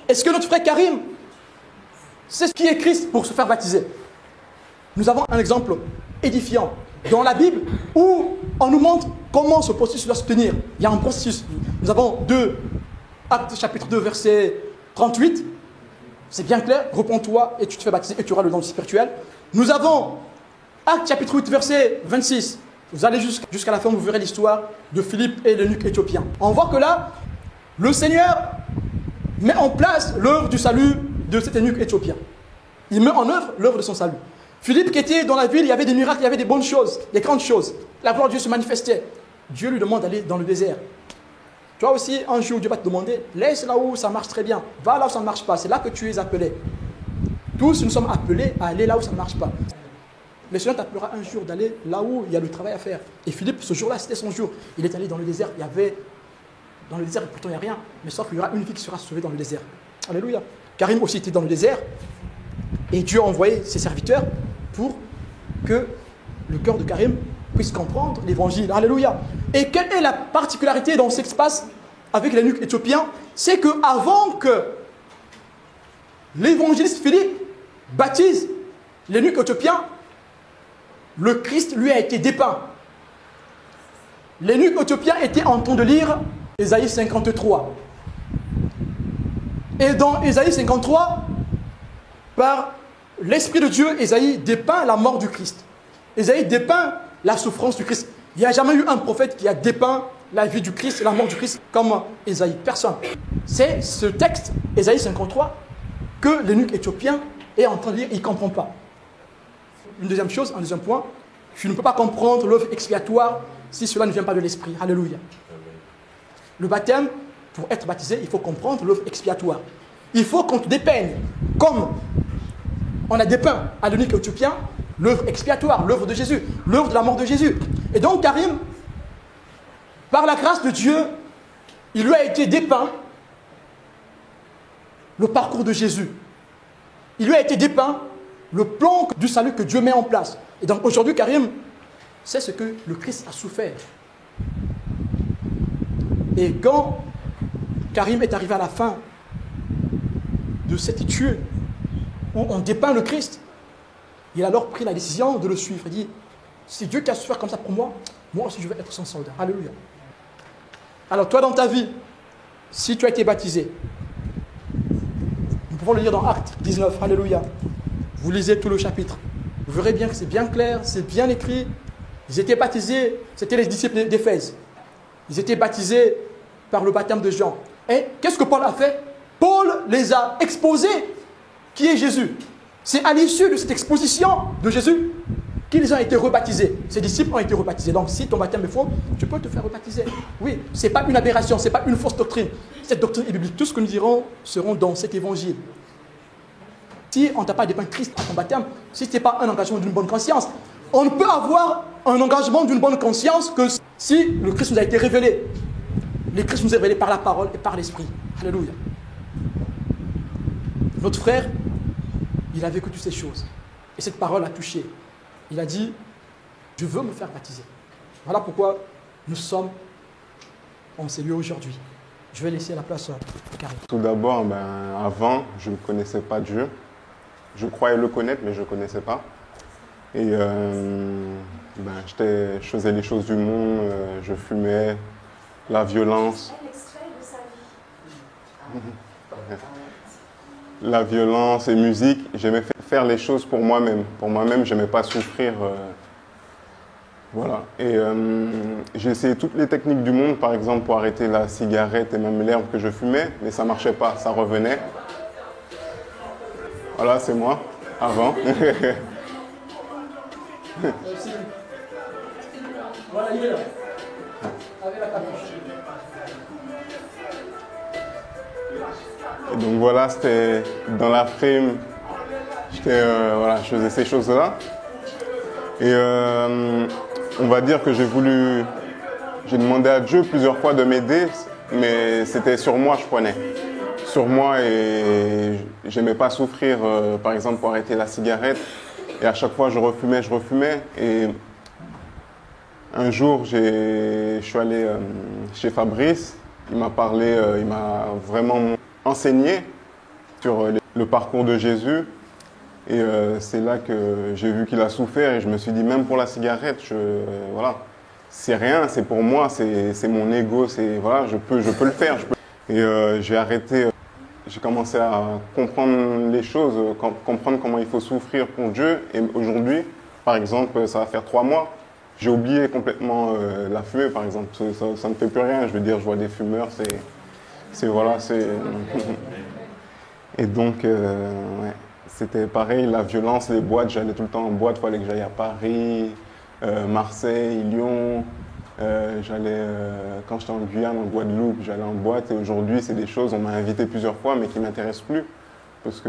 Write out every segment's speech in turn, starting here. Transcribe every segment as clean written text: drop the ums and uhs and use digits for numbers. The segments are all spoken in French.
Est-ce que notre frère Karim sait ce qui est Christ pour se faire baptiser? Nous avons un exemple édifiant dans la Bible où on nous montre comment ce processus doit se tenir. Il y a un processus. Nous avons Actes chapitre 2, verset 38. C'est bien clair. Repends-toi et tu te fais baptiser et tu auras le don spirituel. Nous avons Actes chapitre 8, verset 26. Vous allez jusqu'à la fin, vous verrez l'histoire de Philippe et l'eunuque éthiopien. On voit que là, le Seigneur met en place l'œuvre du salut de cet eunuque éthiopien. Il met en œuvre l'œuvre de son salut. Philippe qui était dans la ville, il y avait des miracles, il y avait des bonnes choses, des grandes choses. La gloire de Dieu se manifestait. Dieu lui demande d'aller dans le désert. Toi aussi, un jour, Dieu va te demander, laisse là où ça marche très bien, va là où ça ne marche pas, c'est là que tu es appelé. Tous, nous sommes appelés à aller là où ça ne marche pas. Le Seigneur t'appellera un jour d'aller là où il y a le travail à faire. Et Philippe, ce jour-là, c'était son jour. Il est allé dans le désert, dans le désert, pourtant il n'y a rien, mais sauf qu'il y aura une vie qui sera sauvée dans le désert. Alléluia. Karim aussi était dans le désert, et Dieu a envoyé ses serviteurs pour que le cœur de Karim puisse comprendre l'évangile. Alléluia. Et quelle est la particularité dans ce qui se passe avec l'eunuque éthiopien? C'est qu'avant que l'évangéliste Philippe baptise l'eunuque éthiopien, le Christ lui a été dépeint. L'eunuque éthiopien était en train de lire Ésaïe 53. Et dans Ésaïe 53, par l'Esprit de Dieu, Ésaïe dépeint la mort du Christ. Ésaïe dépeint la souffrance du Christ. Il n'y a jamais eu un prophète qui a dépeint la vie du Christ et la mort du Christ comme Ésaïe. Personne. C'est ce texte, Ésaïe 53, que l'eunuque éthiopien est en train de lire, il ne comprend pas. Une deuxième chose, un deuxième point, tu ne peux pas comprendre l'œuvre expiatoire si cela ne vient pas de l'Esprit. Alléluia. Le baptême, pour être baptisé, il faut comprendre l'œuvre expiatoire. Il faut qu'on te dépeigne, comme on a dépeint à l'eunuque éthiopien, l'œuvre expiatoire, l'œuvre de Jésus, l'œuvre de la mort de Jésus. Et donc Karim, par la grâce de Dieu, il lui a été dépeint le parcours de Jésus. Il lui a été dépeint le plan du salut que Dieu met en place. Et donc aujourd'hui, Karim, c'est ce que le Christ a souffert. Et quand Karim est arrivé à la fin de cette étude où on dépeint le Christ, il a alors pris la décision de le suivre. Il dit, c'est Dieu qui a souffert comme ça pour moi, moi aussi je vais être son soldat. Alléluia. Alors toi dans ta vie, si tu as été baptisé, nous pouvons le lire dans Actes 19, Alléluia. Vous lisez tout le chapitre. Vous verrez bien que c'est bien clair, c'est bien écrit. Ils étaient baptisés, c'était les disciples d'Éphèse. Ils étaient baptisés par le baptême de Jean. Et qu'est-ce que Paul a fait? Paul les a exposés qui est Jésus. C'est à l'issue de cette exposition de Jésus qu'ils ont été rebaptisés. Ces disciples ont été rebaptisés. Donc si ton baptême est faux, tu peux te faire rebaptiser. Oui, ce n'est pas une aberration, ce n'est pas une fausse doctrine. Cette doctrine est biblique. Tout ce que nous dirons seront dans cet évangile. Si on ne t'a pas dépeint Christ à ton baptême, si ce n'est pas un engagement d'une bonne conscience, on ne peut avoir un engagement d'une bonne conscience que si le Christ nous a été révélé. Le Christ nous est révélé par la parole et par l'esprit. Alléluia. Notre frère, il a vécu toutes ces choses. Et cette parole a touché. Il a dit, je veux me faire baptiser. Voilà pourquoi nous sommes en ces lieux aujourd'hui. Je vais laisser la place à Karim. Tout d'abord, avant, je ne connaissais pas Dieu. Je croyais le connaître, mais je ne connaissais pas. Et je faisais les choses du monde, je fumais, la violence. La violence et musique, j'aimais faire les choses pour moi-même. Pour moi-même, je n'aimais pas souffrir. Voilà. Et j'ai essayé toutes les techniques du monde, par exemple, pour arrêter la cigarette et même l'herbe que je fumais, mais ça ne marchait pas, ça revenait. Voilà, c'est moi, avant. Voilà, il est là. Avec la capuche. Et donc voilà, c'était dans la frime, je faisais ces choses-là. Et on va dire que j'ai demandé à Dieu plusieurs fois de m'aider, mais c'était sur moi je prenais. Sur moi et j'aimais pas souffrir, par exemple pour arrêter la cigarette. Et à chaque fois je refumais. Et un jour je suis allé chez Fabrice, il m'a parlé, il m'a vraiment enseigné sur le parcours de Jésus. Et c'est là que j'ai vu qu'il a souffert et je me suis dit, même pour la cigarette, voilà, c'est rien, c'est pour moi, c'est mon ego, voilà, je peux le faire. Et j'ai arrêté, j'ai commencé à comprendre les choses, comprendre comment il faut souffrir pour Dieu. Et aujourd'hui, par exemple, ça va faire 3 mois, j'ai oublié complètement la fumée, par exemple. Ça ne fait plus rien, je veux dire, je vois des fumeurs, voilà, Et donc, ouais. C'était pareil, la violence, les boîtes, j'allais tout le temps en boîte, il fallait que j'aille à Paris, Marseille, Lyon. Quand j'étais en Guyane, en Guadeloupe, j'allais en boîte. Et aujourd'hui, c'est des choses, on m'a invité plusieurs fois, mais qui ne m'intéressent plus. Parce que,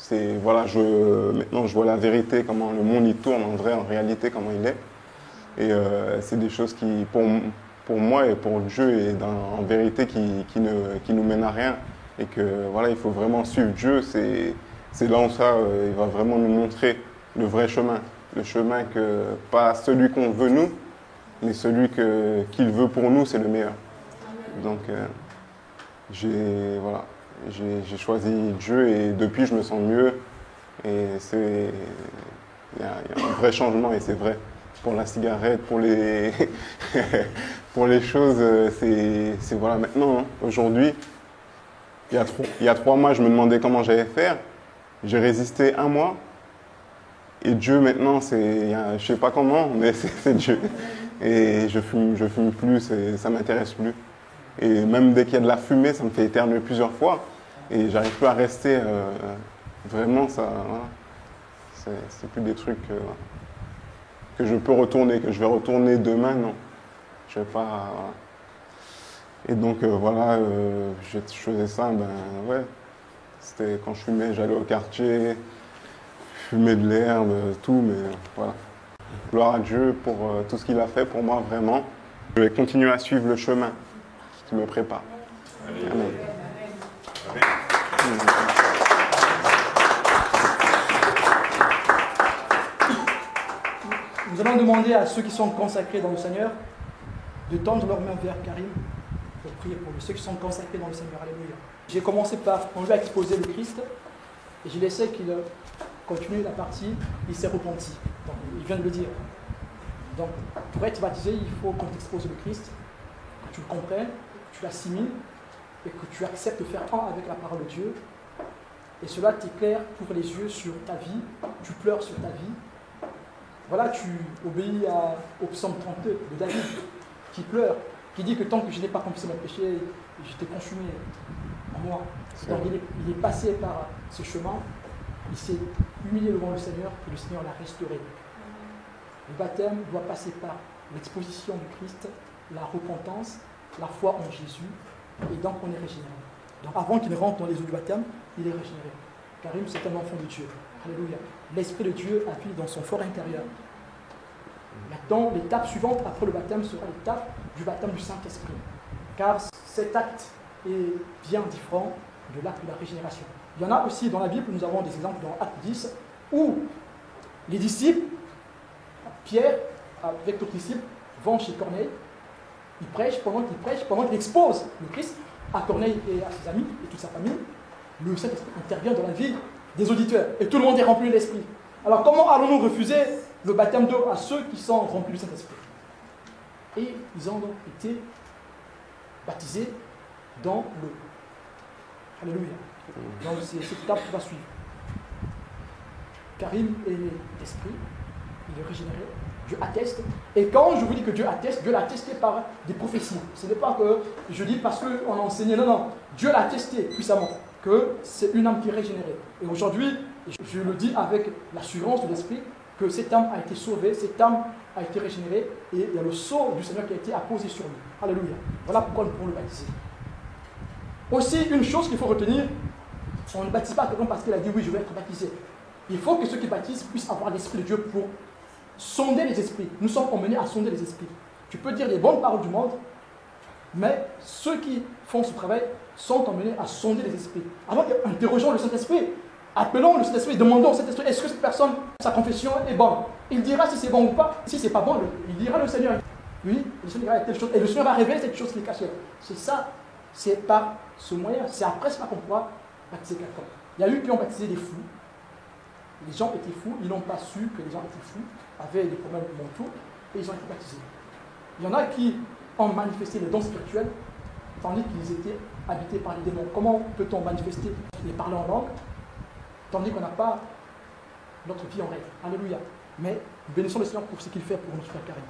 maintenant je vois la vérité, comment le monde il tourne en vrai, en réalité, comment il est. Et c'est des choses qui, pour moi et pour Dieu, et en vérité, qui nous mènent à rien. Et que voilà, il faut vraiment suivre Dieu, c'est là où il va vraiment nous montrer le vrai chemin. Le chemin pas celui qu'on veut nous, mais celui qu'il veut pour nous, c'est le meilleur. Donc j'ai choisi Dieu et depuis je me sens mieux. Et il y a un vrai changement et c'est vrai. Pour la cigarette, pour les, pour les choses, c'est voilà maintenant, hein, aujourd'hui. Il y a 3 mois, je me demandais comment j'allais faire. J'ai résisté 1 mois. Et Dieu, maintenant, je ne sais pas comment, mais c'est Dieu. Et je fume plus, ça ne m'intéresse plus. Et même dès qu'il y a de la fumée, ça me fait éternuer plusieurs fois. Et j'arrive plus à rester. Vraiment, ça. Voilà. C'est plus des trucs que je peux retourner, que je vais retourner demain, non. Je ne vais pas. Voilà. Et donc voilà, je faisais ça, ouais, c'était quand je fumais, j'allais au quartier, fumer de l'herbe, tout, mais voilà. Gloire à Dieu pour tout ce qu'il a fait pour moi, vraiment. Je vais continuer à suivre le chemin qui me prépare. Amen. Nous allons demander à ceux qui sont consacrés dans le Seigneur de tendre leurs mains vers Karim pour prier pour ceux qui sont consacrés dans le Seigneur. Alléluia. J'ai commencé par, on lui a exposé le Christ et j'ai laissé qu'il continue la partie, il s'est repenti. Donc, il vient de le dire. Donc, pour être baptisé, il faut qu'on t'expose le Christ, que tu le comprennes, que tu l'assimiles et que tu acceptes de faire un avec la parole de Dieu. Et cela t'éclaire, t'ouvre les yeux sur ta vie, tu pleures sur ta vie. Voilà, tu obéis au psaume 32 de David qui pleure, qui dit que tant que je n'ai pas accompli mon péché, j'étais consumé en moi. Donc il est passé par ce chemin, il s'est humilié devant le Seigneur et le Seigneur l'a restauré. Le baptême doit passer par l'exposition du Christ, la repentance, la foi en Jésus, et donc on est régénéré. Donc avant qu'il ne rentre dans les eaux du baptême, il est régénéré. Karim, c'est un enfant de Dieu. Alléluia. L'Esprit de Dieu habite dans son fort intérieur. Maintenant, l'étape suivante après le baptême sera l'étape du baptême du Saint-Esprit. Car cet acte est bien différent de l'acte de la régénération. Il y en a aussi dans la Bible, nous avons des exemples dans Acte 10, où les disciples, Pierre, avec d'autres disciples, vont chez Corneille, ils prêchent, pendant qu'il expose le Christ à Corneille et à ses amis et toute sa famille, le Saint-Esprit intervient dans la vie des auditeurs et tout le monde est rempli de l'Esprit. Alors comment allons-nous refuser le baptême d'eau à ceux qui sont remplis du Saint-Esprit? Et ils ont donc été baptisés dans l'eau. Alléluia. Donc c'est cette étape qui va suivre. Karim est l'Esprit, il est régénéré, Dieu atteste. Et quand je vous dis que Dieu atteste, Dieu l'a attesté par des prophéties. Ce n'est pas que je dis parce qu'on a enseigné, non. Dieu l'a attesté puissamment que c'est une âme qui est régénérée. Et aujourd'hui, je le dis avec l'assurance de l'Esprit, que cette âme a été sauvée, cette âme a été régénérée, et il y a le sceau du Seigneur qui a été apposé sur lui. Alléluia. Voilà pourquoi nous pouvons le baptiser. Aussi, une chose qu'il faut retenir, on ne baptise pas quelqu'un parce qu'il a dit oui, je vais être baptisé. Il faut que ceux qui baptisent puissent avoir l'Esprit de Dieu pour sonder les esprits. Nous sommes emmenés à sonder les esprits. Tu peux dire les bonnes paroles du monde, mais ceux qui font ce travail sont emmenés à sonder les esprits. Alors, interrogeons le Saint-Esprit. Appelons le Saint-Esprit, demandons au Saint-Esprit, est-ce que cette personne, sa confession est bonne? Il dira si c'est bon ou pas. Si c'est pas bon, il dira le Seigneur. Oui, le Seigneur a telle chose. Et le Seigneur va révéler cette chose qui est cachée. C'est ça, c'est par ce moyen. C'est après cela qu'on pourra baptiser quelqu'un. Il y a eu qui ont baptisé des fous. Les gens étaient fous, ils n'ont pas su que les gens étaient fous, avaient des problèmes mentaux, et ils ont été baptisés. Il y en a qui ont manifesté les dons spirituels, tandis qu'ils étaient habités par les démons. Comment peut-on manifester et parler en langue, tandis qu'on n'a pas notre vie en règle? Alléluia. Mais nous bénissons le Seigneur pour ce qu'il fait pour notre frère Karim.